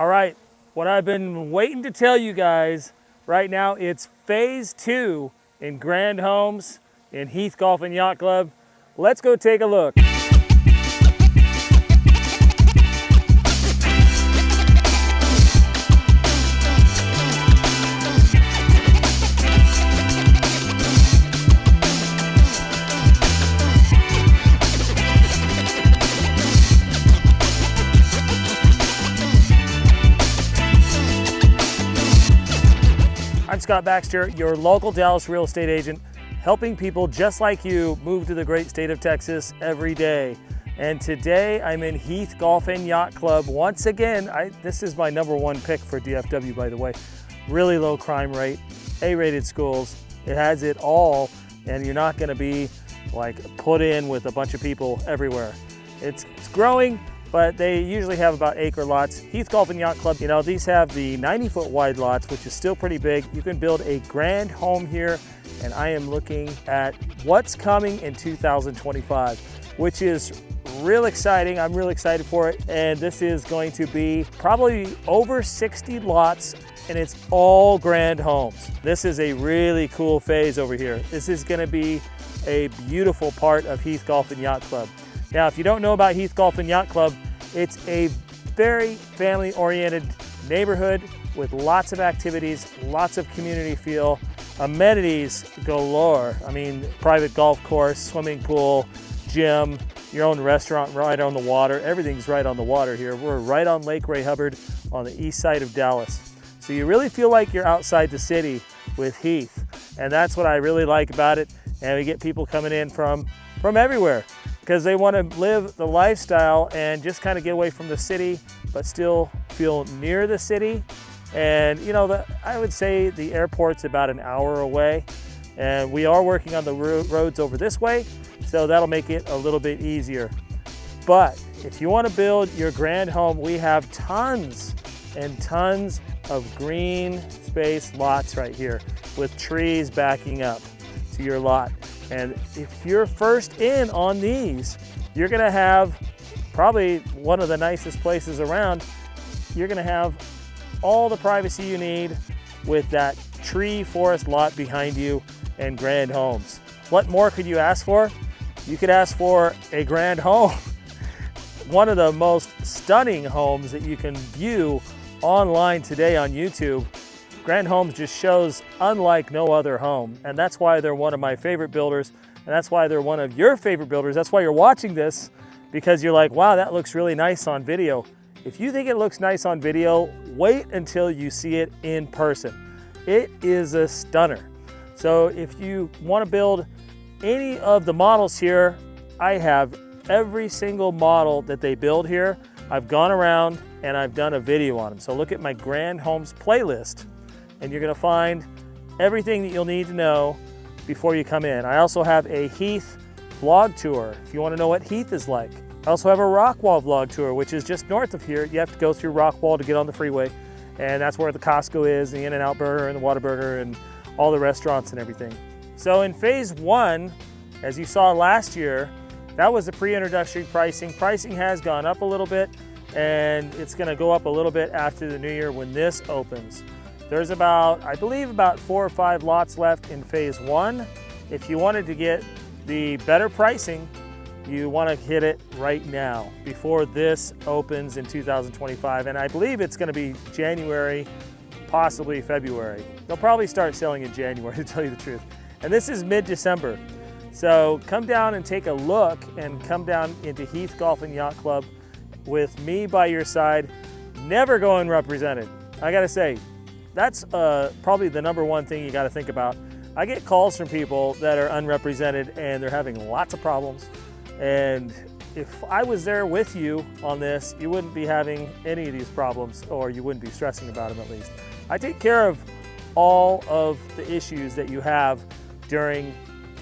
All right, what I've been waiting to tell you guys, right now it's phase 2 in Grand Homes in Heath Golf and Yacht Club. Let's go take a look. I'm Scott Baxter, your local Dallas real estate agent, helping people just like you move to the great state of Texas every day. And today I'm in Heath Golf and Yacht Club. Once again, this is my #1 pick for DFW, by the way. Really low crime rate, A-rated schools. It has it all, and you're not gonna be like put in with a bunch of people everywhere. It's growing, but they usually have about acre lots. Heath Golf and Yacht Club, you know, these have the 90-foot wide lots, which is still pretty big. You can build a grand home here, and I am looking at what's coming in 2025, which is real exciting. I'm real excited for it, and this is going to be probably over 60 lots, and it's all grand homes. This is a really cool phase over here. This is gonna be a beautiful part of Heath Golf and Yacht Club. Now, if you don't know about Heath Golf and Yacht Club, it's a very family-oriented neighborhood with lots of activities, lots of community feel, amenities galore. I mean, private golf course, swimming pool, gym, your own restaurant right on the water. Everything's right on the water here. We're right on Lake Ray Hubbard on the east side of Dallas. So you really feel like you're outside the city with Heath. And that's what I really like about it. And we get people coming in from everywhere, because they want to live the lifestyle and just kind of get away from the city, but still feel near the city. And you know, I would say the airport's about an hour away, and we are working on the roads over this way, so that'll make it a little bit easier. But if you want to build your grand home, we have tons and tons of green space lots right here with trees backing up to your lot. And if you're first in on these, you're gonna have probably one of the nicest places around. You're gonna have all the privacy you need with that tree forest lot behind you and grand homes. What more could you ask for? You could ask for a grand home. One of the most stunning homes that you can view online today on YouTube. Grand Homes just shows unlike no other home, and that's why they're one of my favorite builders, and that's why they're one of your favorite builders. That's why you're watching this, because you're like, wow, that looks really nice on video. If you think it looks nice on video, wait until you see it in person. It is a stunner. So if you want to build any of the models here, I have every single model that they build here. I've gone around and I've done a video on them. So look at my Grand Homes playlist, and you're gonna find everything that you'll need to know before you come in. I also have a Heath vlog tour, if you wanna know what Heath is like. I also have a Rockwall vlog tour, which is just north of here. You have to go through Rockwall to get on the freeway, and that's where the Costco is, the In-N-Out Burger and the Whataburger and all the restaurants and everything. So in phase 1, as you saw last year, that was the pre-introductory pricing. Pricing has gone up a little bit, and it's gonna go up a little bit after the new year when this opens. There's about, I believe, about 4 or 5 lots left in phase 1. If you wanted to get the better pricing, you want to hit it right now before this opens in 2025. And I believe it's going to be January, possibly February. They'll probably start selling in January, to tell you the truth. And this is mid-December. So come down and take a look, and come down into Heath Golf and Yacht Club with me by your side, never going unrepresented. I got to say, that's probably the #1 thing you got to think about. I get calls from people that are unrepresented and they're having lots of problems. And if I was there with you on this, you wouldn't be having any of these problems, or you wouldn't be stressing about them at least. I take care of all of the issues that you have during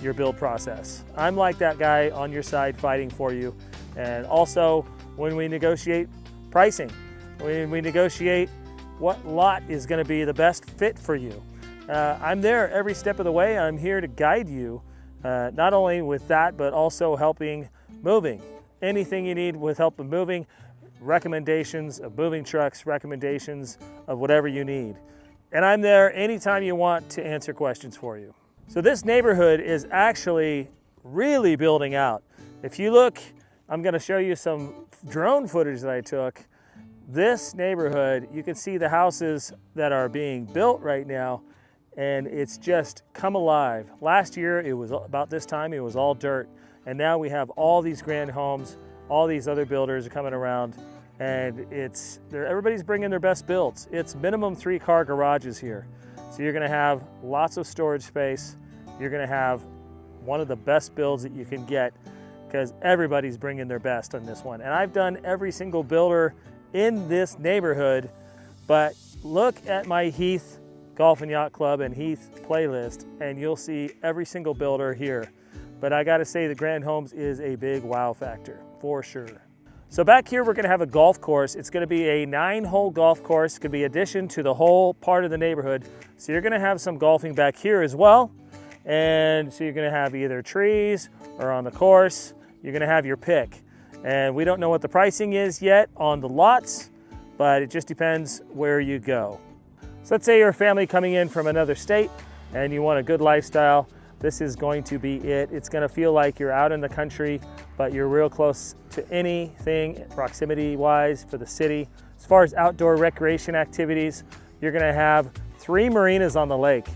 your build process. I'm like that guy on your side fighting for you. And also when we negotiate pricing, when we negotiate what lot is going to be the best fit for you. I'm there every step of the way. I'm here to guide you, not only with that, but also helping moving. Anything you need with help with moving, recommendations of moving trucks, recommendations of whatever you need. And I'm there anytime you want to answer questions for you. So this neighborhood is actually really building out. If you look, I'm going to show you some drone footage that I took. This neighborhood, you can see the houses that are being built right now, and it's just come alive. Last year, it was about this time, it was all dirt. And now we have all these grand homes, all these other builders are coming around, and everybody's bringing their best builds. It's minimum 3-car garages here. So you're gonna have lots of storage space. You're gonna have one of the best builds that you can get because everybody's bringing their best on this one. And I've done every single builder in this neighborhood, but look at my Heath Golf and Yacht Club and Heath playlist, and you'll see every single builder here. But I gotta say the Grand Homes is a big wow factor, for sure. So back here, we're gonna have a golf course. It's gonna be a 9-hole golf course. It could be addition to the whole part of the neighborhood. So you're gonna have some golfing back here as well. And so you're gonna have either trees or on the course. You're gonna have your pick. And we don't know what the pricing is yet on the lots, but it just depends where you go. So let's say you're a family coming in from another state and you want a good lifestyle. This is going to be it. It's gonna feel like you're out in the country, but you're real close to anything proximity-wise for the city. As far as outdoor recreation activities, you're gonna have 3 marinas on the lake.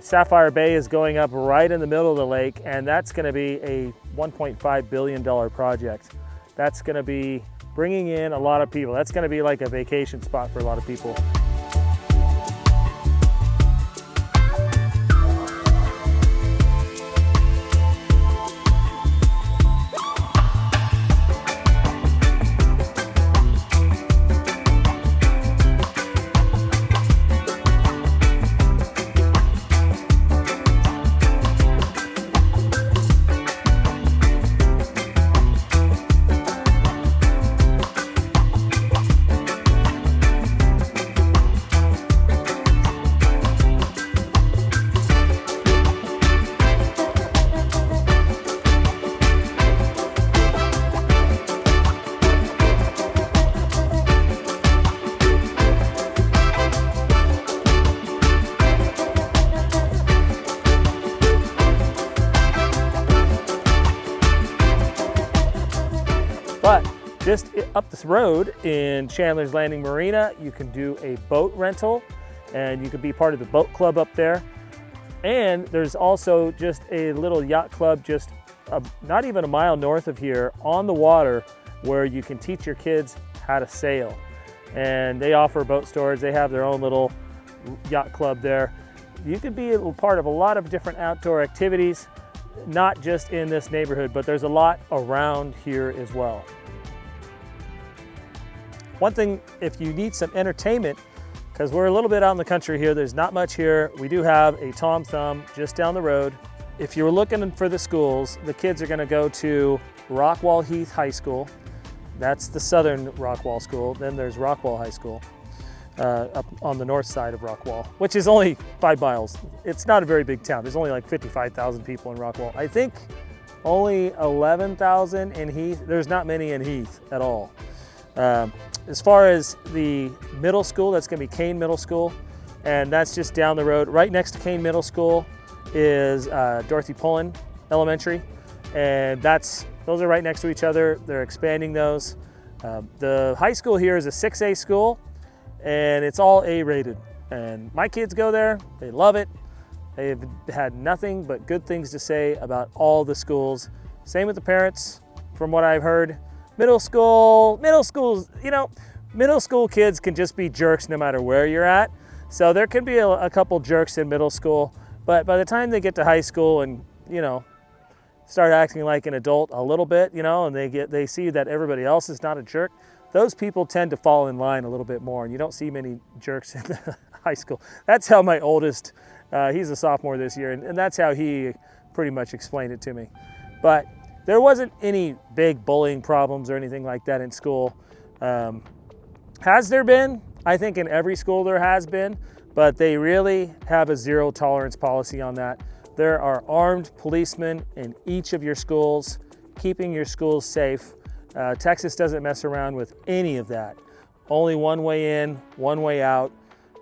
Sapphire Bay is going up right in the middle of the lake, and that's gonna be a $1.5 billion project. That's gonna be bringing in a lot of people. That's gonna be like a vacation spot for a lot of people. But just up this road in Chandler's Landing Marina, you can do a boat rental and you can be part of the boat club up there. And there's also just a little yacht club just not even a mile north of here on the water where you can teach your kids how to sail. And they offer boat storage. They have their own little yacht club there. You could be a part of a lot of different outdoor activities, not just in this neighborhood, but there's a lot around here as well. One thing, if you need some entertainment, because we're a little bit out in the country here, there's not much here. We do have a Tom Thumb just down the road. If you're looking for the schools, the kids are gonna go to Rockwall Heath High School. That's the southern Rockwall school. Then there's Rockwall High School up on the north side of Rockwall, which is only 5 miles. It's not a very big town. There's only like 55,000 people in Rockwall. I think only 11,000 in Heath. There's not many in Heath at all. As far as the middle school, that's gonna be Kane Middle School, and that's just down the road. Right next to Kane Middle School is Dorothy Pullen Elementary, and those are right next to each other. They're expanding those. The high school here is a 6A school, and it's all A-rated. And my kids go there, they love it. They've had nothing but good things to say about all the schools. Same with the parents, from what I've heard. Middle school kids can just be jerks no matter where you're at. So there can be a couple jerks in middle school, but by the time they get to high school and, start acting like an adult a little bit, and they see that everybody else is not a jerk, those people tend to fall in line a little bit more, and you don't see many jerks in high school. That's how my oldest, he's a sophomore this year, and that's how he pretty much explained it to me. But there wasn't any big bullying problems or anything like that in school. Has there been? I think in every school there has been, but they really have a zero tolerance policy on that. There are armed policemen in each of your schools, keeping your schools safe. Texas doesn't mess around with any of that. Only one way in, one way out,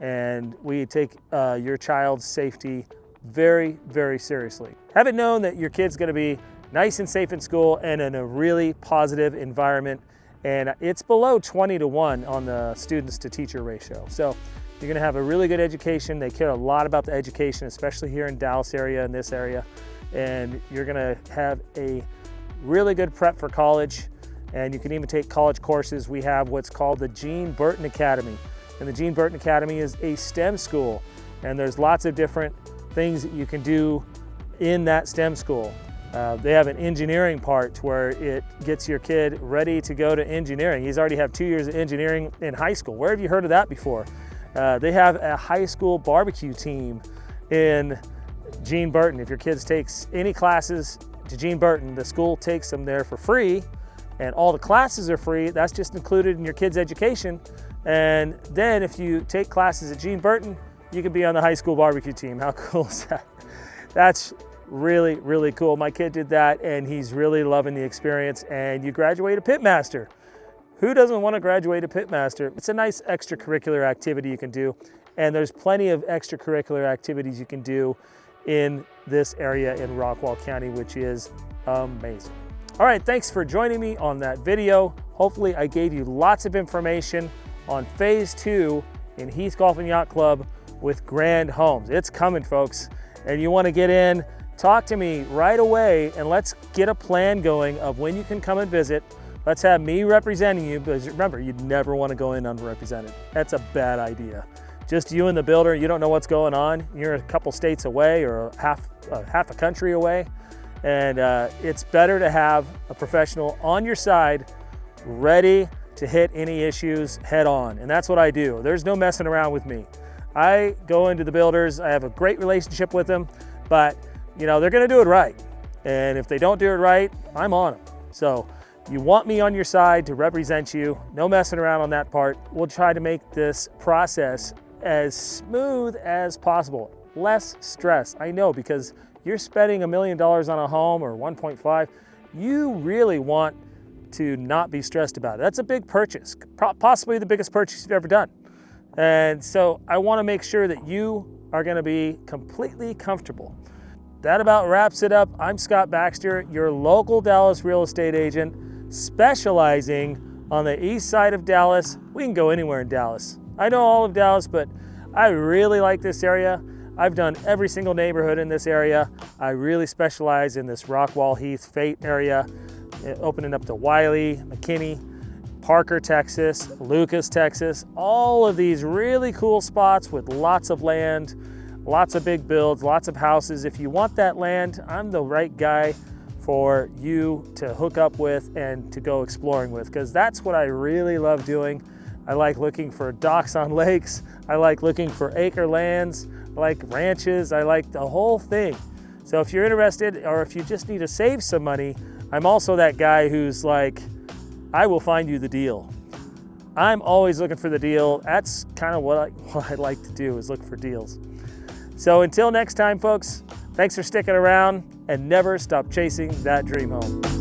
and we take your child's safety very, very seriously. Have it known that your kid's gonna be nice and safe in school and in a really positive environment, and it's below 20-to-1 on the students to teacher ratio. So you're gonna have a really good education. They care a lot about the education, especially here in Dallas area, in this area, and you're gonna have a really good prep for college. And you can even take college courses. We have what's called the Gene Burton Academy. And the Gene Burton Academy is a STEM school. And there's lots of different things that you can do in that STEM school. They have an engineering part where it gets your kid ready to go to engineering. He's already have 2 years of engineering in high school. Where have you heard of that before? They have a high school barbecue team in Gene Burton. If your kids takes any classes to Gene Burton, the school takes them there for free. And all the classes are free. That's just included in your kid's education. And then if you take classes at Gene Burton, you can be on the high school barbecue team. How cool is that? That's really, really cool. My kid did that and he's really loving the experience. And you graduate a pitmaster. Who doesn't want to graduate a pitmaster? It's a nice extracurricular activity you can do. And there's plenty of extracurricular activities you can do in this area in Rockwall County, which is amazing. All right, thanks for joining me on that video. Hopefully I gave you lots of information on phase 2 in Heath Golf and Yacht Club with Grand Homes. It's coming, folks. And you wanna get in, talk to me right away and let's get a plan going of when you can come and visit. Let's have me representing you, because remember, you'd never wanna go in unrepresented. That's a bad idea. Just you and the builder, you don't know what's going on. You're a couple states away or half a country away. And it's better to have a professional on your side, ready to hit any issues head on. And that's what I do. There's no messing around with me. I go into the builders, I have a great relationship with them, but you know, they're gonna do it right. And if they don't do it right, I'm on them. So you want me on your side to represent you, no messing around on that part. We'll try to make this process as smooth as possible. Less stress, I know, because you're spending $1 million on a home or 1.5, you really want to not be stressed about it. That's a big purchase, possibly the biggest purchase you've ever done. And so I wanna make sure that you are gonna be completely comfortable. That about wraps it up. I'm Scott Baxter, your local Dallas real estate agent, specializing on the east side of Dallas. We can go anywhere in Dallas. I know all of Dallas, but I really like this area. I've done every single neighborhood in this area. I really specialize in this Rockwall, Heath, Fate area, opening up to Wiley, McKinney, Parker, Texas, Lucas, Texas, all of these really cool spots with lots of land, lots of big builds, lots of houses. If you want that land, I'm the right guy for you to hook up with and to go exploring with, because that's what I really love doing. I like looking for docks on lakes. I like looking for acre lands. I like ranches, I like the whole thing. So if you're interested, or if you just need to save some money, I'm also that guy who's like, I will find you the deal. I'm always looking for the deal. That's kind of what I like to do, is look for deals. So until next time, folks, thanks for sticking around and never stop chasing that dream home.